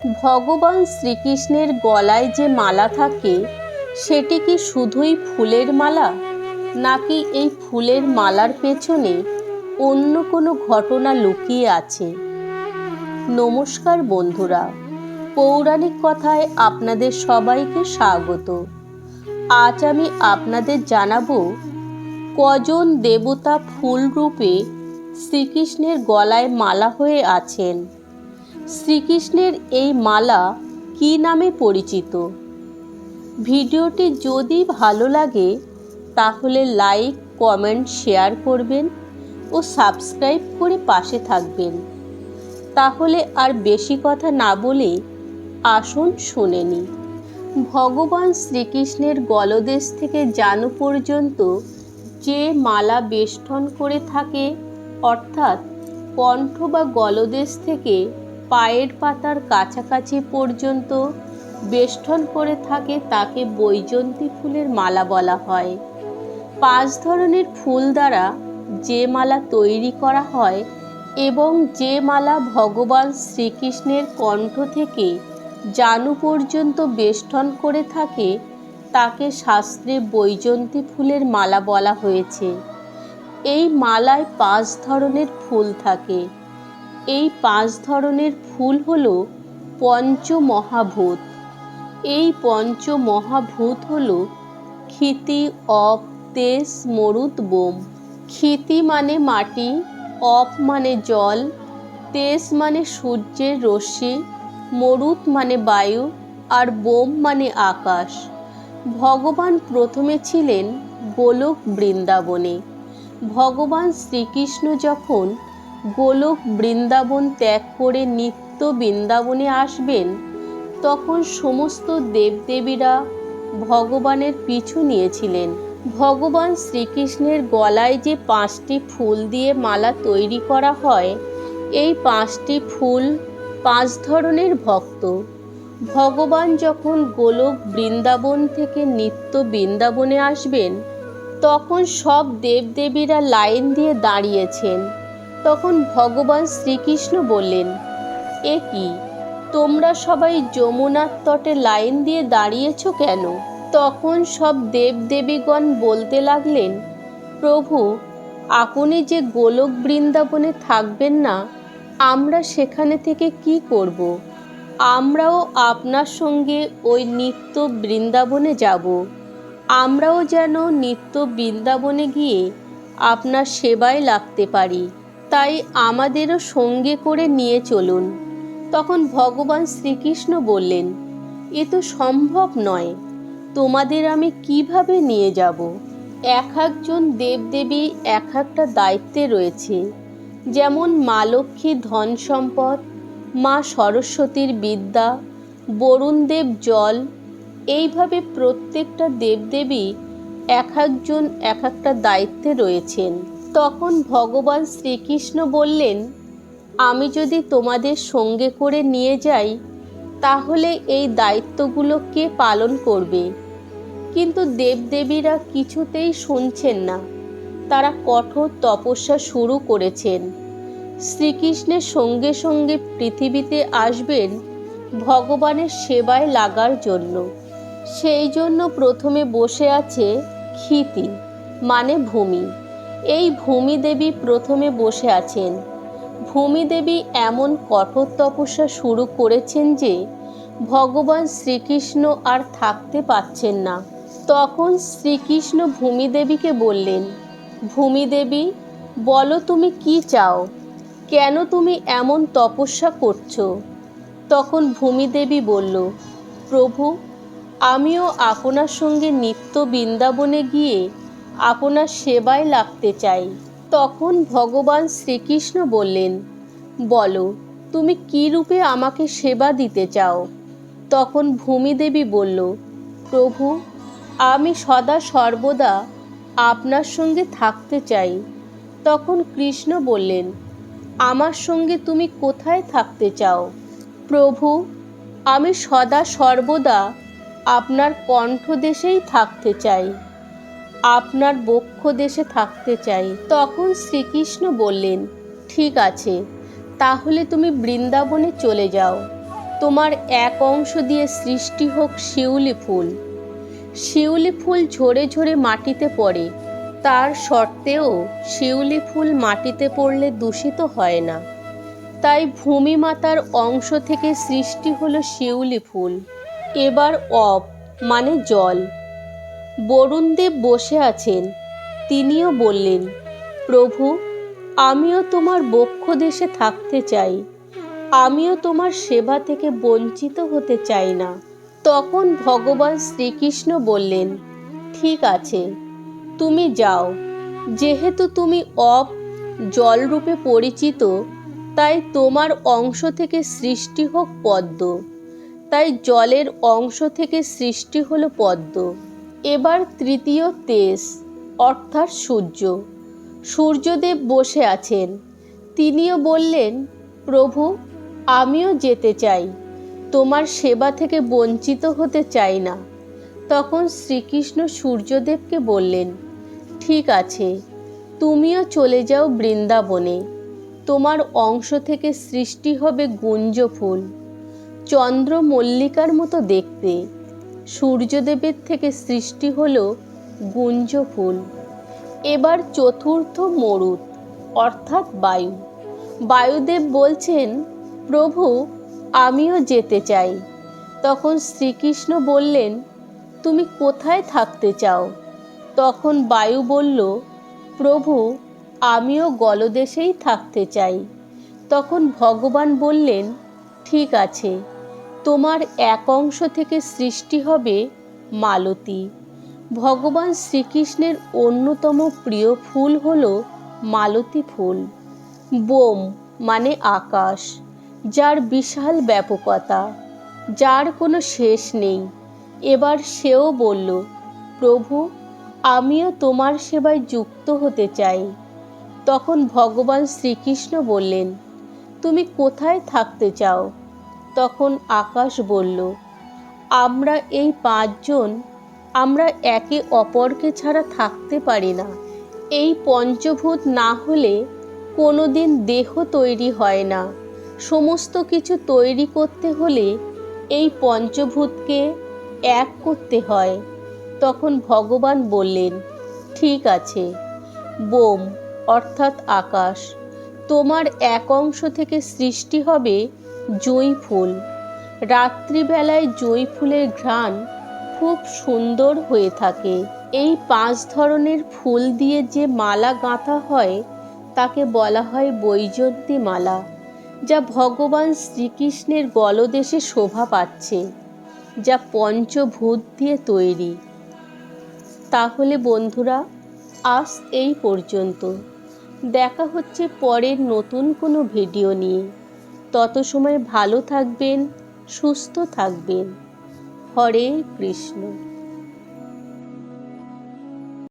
ভগবান শ্রীকৃষ্ণের গলায় যে মালা থাকে সেটি কি শুধুই ফুলের মালা, নাকি এই ফুলের মালার পেছনে অন্য কোনো ঘটনা লুকিয়ে আছে? নমস্কার বন্ধুরা, পৌরাণিক কথায় আপনাদের সবাইকে স্বাগত। আজ আমি আপনাদের জানাবো কজন দেবতা ফুল রূপে শ্রীকৃষ্ণের গলায় মালা হয়ে আছেন। শ্রীকৃষ্ণের এই মালা কী নামে পরিচিত? ভিডিওটি যদি ভালো লাগে তাহলে লাইক, কমেন্ট, শেয়ার করবেন ও সাবস্ক্রাইব করে পাশে থাকবেন। তাহলে আর বেশি কথা না বলে আসুন শুনে নিই। ভগবান শ্রীকৃষ্ণের গলদেশ থেকে জানু পর্যন্ত যে মালা বেষ্টন করে থাকে, অর্থাৎ কণ্ঠ বা গলদেশ থেকে পায়ের পাতার কাছাকাছি পর্যন্ত বেষ্টন করে থাকে, তাকে বৈজয়ন্তী ফুলের মালা বলা হয়। 5 ধরনের ফুল দ্বারা যে মালা তৈরি করা হয় এবং যে মালা ভগবান শ্রীকৃষ্ণের কণ্ঠ থেকে জানু পর্যন্ত বেষ্টন করে থাকে তাকে শাস্ত্রে বৈজয়ন্তী ফুলের মালা বলা হয়েছে। এই মালায় 5 ধরনের ফুল থাকে। এই 5 ধরনের ফুল হল পঞ্চমহাভূত। এই পঞ্চমহাভূত হল ক্ষিতি, অপ, তেজ, মরুত, বোম। ক্ষিতি মানে মাটি, অপ মানে জল, তেজ মানে সূর্যের রশ্মি, মরুত মানে বায়ু, আর বোম মানে আকাশ। ভগবান প্রথমে ছিলেন গোলক বৃন্দাবনে। ভগবান শ্রীকৃষ্ণ যখন গোলক বৃন্দাবন ত্যাগ করে নিত্য বৃন্দাবনে আসবেন, তখন সমস্ত দেবদেবীরা ভগবানের পিছু নিয়েছিলেন। ভগবান শ্রীকৃষ্ণের গলায় যে 5টি ফুল দিয়ে মালা তৈরি করা হয়, এই 5টি ফুল 5 ধরনের ভক্ত। ভগবান যখন গোলক বৃন্দাবন থেকে নিত্য বৃন্দাবনে আসবেন, তখন সব দেবদেবীরা লাইন দিয়ে দাঁড়িয়েছেন। তখন ভগবান শ্রীকৃষ্ণ বললেন, এ কি, তোমরা সবাই যমুনার তটে লাইন দিয়ে দাঁড়িয়েছ কেন? তখন সব দেবদেবীগণ বলতে লাগলেন, প্রভু, আপনি যে গোলক বৃন্দাবনে থাকবেন না, আমরা সেখানে থেকে কি করব? আমরাও আপনার সঙ্গে ওই নিত্য বৃন্দাবনে যাব। আমরাও যেন নিত্য বৃন্দাবনে গিয়ে আপনার সেবায় লাগতে পারি, তাই আমাদেরও সঙ্গে করে নিয়ে চলুন। তখন ভগবান শ্রীকৃষ্ণ বললেন, এ তো সম্ভব নয়, তোমাদের আমি কিভাবে নিয়ে যাব? এক একজন দেবদেবী এক একটা দায়িত্বে রয়েছে। যেমন মা লক্ষ্মী ধন সম্পদ, মা সরস্বতীর বিদ্যা, বরুণদেব জল। এইভাবে প্রত্যেকটা দেবদেবী এক একজন এক একটা দায়িত্বে রয়েছেন। তখন ভগবান শ্রীকৃষ্ণ বললেন, আমি যদি তোমাদের সঙ্গে করে নিয়ে যাই, তাহলে এই দায়িত্বগুলো কে পালন করবে? কিন্তু দেবদেবীরা কিছুতেই শুনছেন না। তারা কঠোর তপস্যা শুরু করেছেন। শ্রীকৃষ্ণের সঙ্গে সঙ্গে পৃথিবীতে আসবেন ভগবানের সেবায় লাগার জন্য। সেই জন্য প্রথমে বসে আছে ক্ষিতি, মানে ভূমি। এই ভূমি দেবী প্রথমে বসে আছেন। ভূমি দেবী এমন কঠোর তপস্যা শুরু করেছেন যে ভগবান শ্রীকৃষ্ণ আর থাকতে পারছেন না। তখন শ্রীকৃষ্ণ ভূমি দেবীকে বললেন, ভূমি দেবী, বলো তুমি কি চাও? কেন তুমি এমন তপস্যা করছো? তখন ভূমি দেবী বলল, প্রভু, আমিও আপনার সঙ্গে নিত্য বৃন্দাবনে গিয়ে আপনার সেবায় লাগতে চাই। তখন ভগবান শ্রীকৃষ্ণ বললেন, বলো তুমি কী রূপে আমাকে সেবা দিতে চাও? তখন ভূমি দেবী বলল, প্রভু, আমি সদা সর্বদা আপনার সঙ্গে থাকতে চাই। তখন কৃষ্ণ বললেন, আমার সঙ্গে তুমি কোথায় থাকতে চাও? প্রভু, আমি সদা সর্বদা আপনার কণ্ঠদেশেই থাকতে চাই, আপনার বক্ষ দেশে থাকতে চাই। তখন শ্রীকৃষ্ণ বললেন, ঠিক আছে, তাহলে তুমি বৃন্দাবনে চলে যাও। তোমার এক অংশ দিয়ে সৃষ্টি হোক শিউলি ফুল। শিউলি ফুল ঝরে ঝরে মাটিতে পড়ে, তার সত্ত্বেও শিউলি ফুল মাটিতে পড়লে দূষিত হয় না। তাই ভূমি মাতার অংশ থেকে সৃষ্টি হলো শিউলি ফুল। এবার অপ মানে জল। বরুণদেব বসে আছেন, তিনিও বললেন, প্রভু, আমিও তোমার বক্ষ দেশে থাকতে চাই, আমিও তোমার সেবা থেকে বঞ্চিত হতে চাই না। তখন ভগবান শ্রীকৃষ্ণ বললেন, ঠিক আছে, তুমি যাও। যেহেতু তুমি অপ জলরূপে পরিচিত, তাই তোমার অংশ থেকে সৃষ্টি হোক পদ্ম। তাই জলের অংশ থেকে সৃষ্টি হলো পদ্ম। এবার তৃতীয় তেজ অর্থাৎ সূর্য। সূর্যদেব বসে আছেন, তিনিও বললেন, প্রভু, আমিও যেতে চাই, তোমার সেবা থেকে বঞ্চিত হতে চাই না। তখন শ্রীকৃষ্ণ সূর্যদেবকে বললেন, ঠিক আছে, তুমিও চলে যাও বৃন্দাবনে। তোমার অংশ থেকে সৃষ্টি হবে গুঞ্জ ফুল, চন্দ্রমল্লিকার মতো দেখতে। সূর্যদেবের থেকে সৃষ্টি হলো গুঞ্জ ফুল। এবার চতুর্থ মরুত অর্থাৎ বায়ু। বায়ুদেব বলছেন, প্রভু, আমিও যেতে চাই। তখন শ্রীকৃষ্ণ বললেন, তুমি কোথায় থাকতে চাও? তখন বায়ু বলল, প্রভু, আমিও গলদেশেই থাকতে চাই। তখন ভগবান বললেন, ঠিক আছে, তোমার এক অংশ থেকে সৃষ্টি হবে মালতী। ভগবান শ্রীকৃষ্ণের অন্যতম প্রিয় ফুল হল মালতী ফুল। বোম মানে আকাশ, যার বিশাল ব্যাপকতা, যার কোনো শেষ নেই। এবার সেও বলল, প্রভু, আমিও তোমার সেবায় যুক্ত হতে চাই। তখন ভগবান শ্রীকৃষ্ণ বললেন, তুমি কোথায় থাকতে চাও? তখন আকাশ বলল, আমরা এই পাঁচজন, আমরা একে অপরকে ছাড়া থাকতে পারি না। এই পঞ্চভূত না হলে কোনোদিন দেহ তৈরি হয় না। সমস্ত কিছু তৈরি করতে হলে এই পঞ্চভূতকে এক করতে হয়। তখন ভগবান বললেন, ঠিক আছে, বোম অর্থাৎ আকাশ, তোমার এক অংশ থেকে সৃষ্টি হবে জুঁই ফুল। রাত্রিবেলায় জুঁই ফুলের ঘ্রাণ খুব সুন্দর হয়ে থাকে। এই 5 ধরনের ফুল দিয়ে যে মালা গাঁথা হয় তাকে বলা হয় বৈজয়ন্তী মালা, যা ভগবান শ্রীকৃষ্ণের গলদেশে শোভা পাচ্ছে, যা পঞ্চভূত দিয়ে তৈরি। তাহলে বন্ধুরা, আজ এই পর্যন্ত। দেখা হচ্ছে পরের নতুন কোনো ভিডিও নিয়ে। তত সময় ভালো থাকবেন, সুস্থ থাকবেন। হরে কৃষ্ণ।